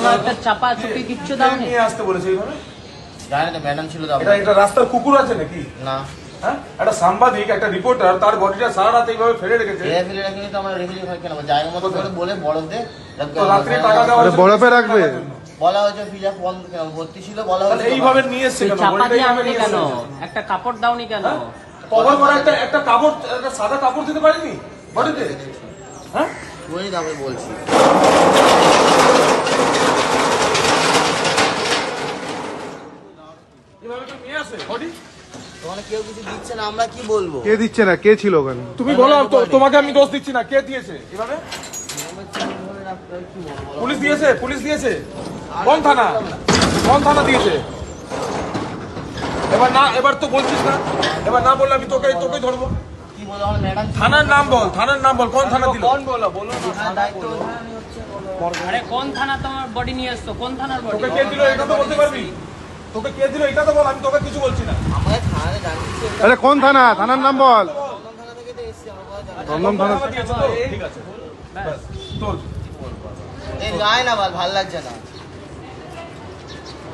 কোনো একটা চাপা চুপি কিচ্ছু দাও নি নিয়ে আসতে বলেছে এইভাবে? জানি না ম্যাডাম ছিল দাও। এটা রাস্তার কুকুর আছে নাকি? না হ্যাঁ, একটা সাংবাদিক, একটা রিপোর্টার তার বডিটা সারা রাত এইভাবে ফেলে রেখেছে। ফেলে রাখিনি তো আমরা রেখে দিই কেন? জায়গা মতো করে বলে বরফ তো রাত্রে টাকা দেওয়া হয়েছে বরফে রাখবে বলা হয়েছে, ফ্রিজে ফল ভর্তি ছিল বলা হয়েছে। এইভাবে নিয়ে এসছে কেন? চাপা দিয়ে আননি কেন? একটা কাপড় দাওনি কেন? কভার করা একটা কাপড়, একটা সাদা কাপড় দিতে পারিনি বডিতে? হ্যাঁ, ওই দামে বলছি। এভাবে তো নিয়ে আসে বডি। তোমাকে কেউ কিছু দিচ্ছে না, আমরা কি বলবো? কে দিচ্ছে না? কে ছিল ওখানে? তুমি বলো, তোমাকে আমি দোষ দিচ্ছি না। কে দিয়েছে এভাবে? পুলিশ দিয়েছে? পুলিশ দিয়েছে? কোন থানা? কোন থানা দিয়েছে? এবার না, এবার তো বলছিস না। এবার না বললে আমি তোকে ধরবো। কি বলবো? আমার ম্যাডাম থানার নাম বল, থানার নাম বল। কোন থানা দিল? কোন বলো বলো দায়িত্ব। আরে কোন থানা তোমার বডি নিয়ে আসছো? কোন থানার বডি? তোকে কে দিল এটা তো বলতে পারবি? তোকে কে দিল এটা তো বল, আমি তোকে কিছু বলছি না। আমাকে থানায় জানিয়েছে। আরে কোন থানা? থানার নাম বল। কোন থানা থেকে তো এসেছি আমরা জানি। দমদম থানা। দিয়েছে তো? ঠিক আছে, ব্যাস, তোল। এই গায় না বল, ভালো লাগছে না।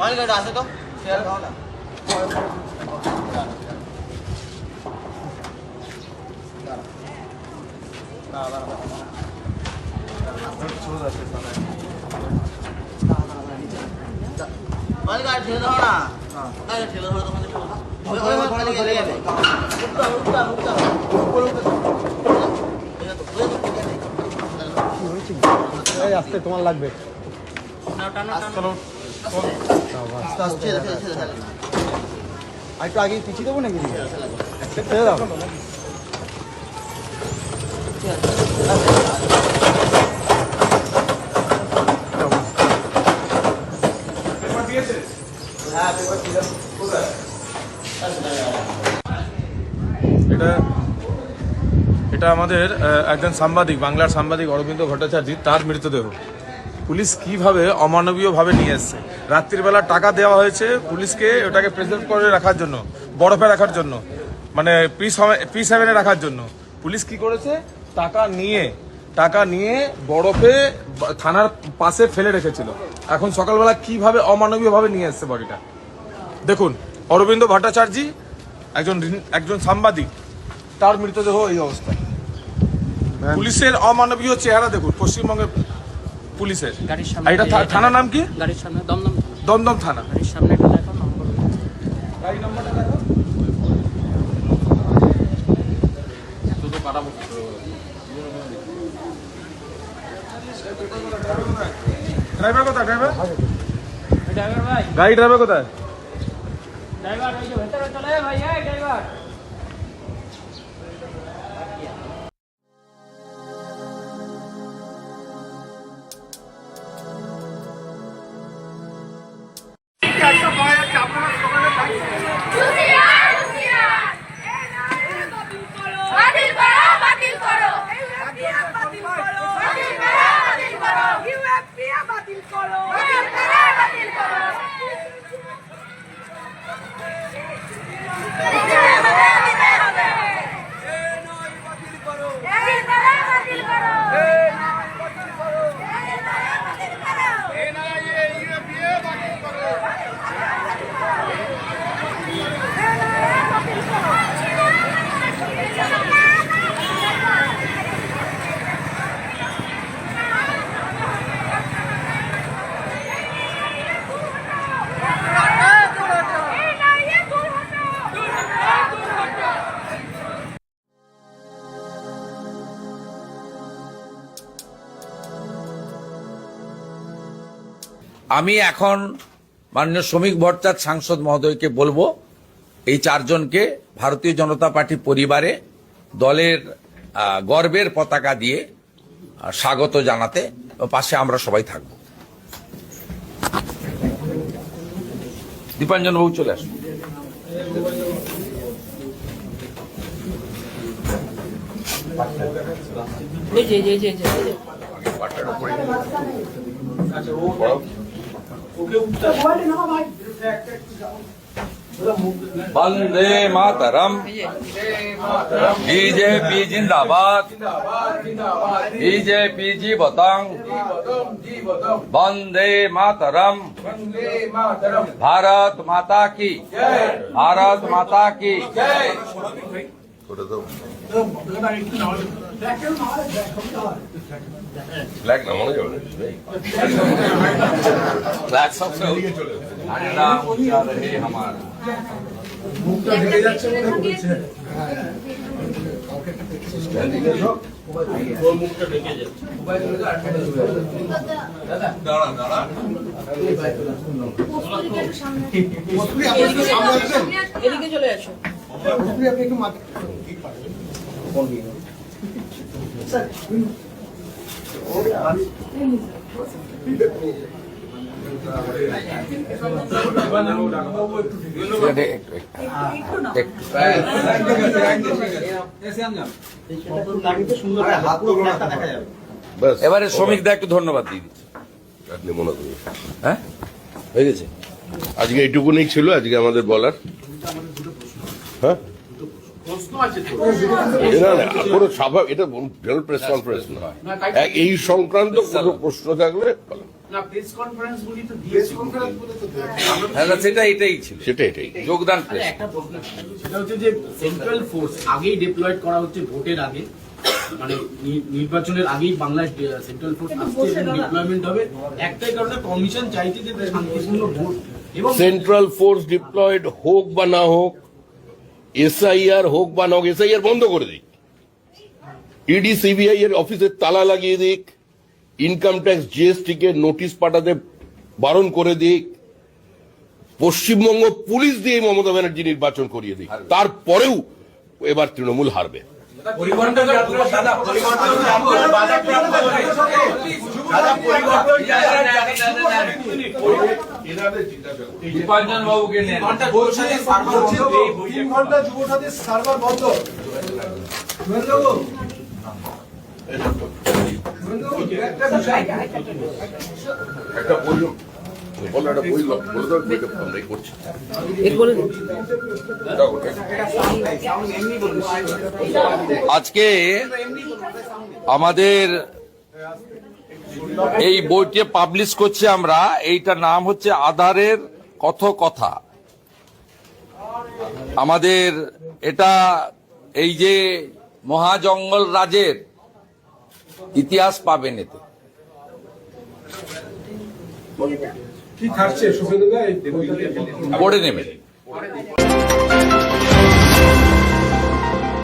অনেক আছে তো শেয়ার খাও না। অনেক আর ঠেলে দাও না। আরে ঠেলে ধরো তোমাকে ঠেলে দাও। ওই ওখানে গেলে যাবে। এই আসতে তোমার লাগবে। আর একটু আগে পিছিয়ে দেবো নাকি? ছেড়ে দাও। পেপার দিয়েছে? হ্যাঁ পেপার ছিল। কোথায়? এটা আমাদের একজন সাংবাদিক, বাংলার সাংবাদিক অরবিন্দ ভট্টাচার্য, তার মৃতদেহ পুলিশ কিভাবে অমানবীয় ভাবে নিয়ে এসছে। রাত্রির বেলা টাকা দেওয়া হয়েছে পুলিশকে ওটাকে প্রেজেন্ট করে রাখার জন্য, বরফে রাখার জন্য, মানে P7-এ রাখার জন্য। পুলিশ কি করেছে? টাকা নিয়ে বরফে থানার পাশে ফেলে রেখেছিল। এখন সকালবেলা কিভাবে অমানবীয় ভাবে নিয়ে এসছে বডিটা দেখুন। অরবিন্দ ভট্টাচার্য একজন সাংবাদিক, তার মৃতদেহ এই অবস্থায়। পুলিশের অমানবীয় চেহারা দেখুন পশ্চিমবঙ্গের পুলিশের। গাড়ির সামনে এটা থানার নাম কি? গাড়ির সামনে দমদম দমদম থানা। গাড়ির সামনে এটা দেখো নম্বর। গাড়ি নাম্বারটা দেখো। ড্রাইভার কোথায়? ড্রাইভার ভাই, গাড়ি ড্রাইভার কোথায়? ড্রাইভার ওই যে ভেতরে চলে ভাই। এই ড্রাইভার আমি এখন মাননীয় শ্রমিক ভট্টাচার্য সাংসদ মহোদয়কে বলবো এই চারজনকে ভারতীয় জনতা পার্টি পরিবারে দলের গর্বের পতাকা দিয়ে স্বাগত জানাতে, পাশে আমরা সবাই থাকব। দীপাঞ্জন বাবু চলে আসুন। वंदे मातरम बीजेपी जिंदाबाद बीजेपी जीवतंग वंदे मातरम भारत माता की भारत माता की फ्लैग ना मने যাবে फ्लैग सबसे झंडा ऊंचा रहे हमारा এদিকে চলে আসো। এবারে শ্রমিকদা একটু ধন্যবাদ দিয়ে দিচ্ছি। আপনি মনে করুন হ্যাঁ হয়ে গেছে। আজকে এইটুকুনি ছিল আজকে আমাদের বলার। হ্যাঁ না না কোনো স্বাভাবিক এটা জেনারেল প্রেস কনফারেন্স না, এই সংক্রান্ত কোনো প্রশ্ন থাকলে হ্যাঁ সেটা এটাই ছিল, সেটা এটাই যোগদান প্রেস। একটা প্রশ্ন সেটা হচ্ছে যে সেন্ট্রাল ফোর্স আগেই ডিপ্লয়েড করা হচ্ছে ভোটের আগে, মানে নির্বাচনের আগেই বাংলায় সেন্ট্রাল ফোর্স আসছে এবং ডিপ্লয়মেন্ট হবে, একটাই কারণে কমিশন চাইছে যে শান্তিপূর্ণ ভোট এবং সেন্ট্রাল ফোর্স ডিপ্লয়েড হোক বা না হোক, এসআইআর হোক বা না হোক, এসআইআর বন্ধ করে দিক, ইডি সিবিআই এর অফিসের তালা লাগিয়ে দিক, ইনকাম ট্যাক্স জিএসটি কে নোটিশ পাঠাতে বারণ করে দিক, পশ্চিমবঙ্গ পুলিশ দিয়ে মমতা ব্যানার্জি নির্বাচন করিয়ে দিক, তারপরেও এবার তৃণমূল হারবে। দীপাঞ্জন বাবুকে নিয়ে 3 ঘন্টা যুবসাথীর সার্ভার বন্ধ। একটা বই বলো, একটা বই বলে দাও, বইটা আমরাই করছি। আজকে আমাদের এই বইটি পাবলিশ করছি আমরা, এইটার নাম হচ্ছে আধারের কথা। আমাদের এটা এই যে মহাজঙ্গল রাজের ইতিহাস পাবেন এতে। পড়ে নেবেন।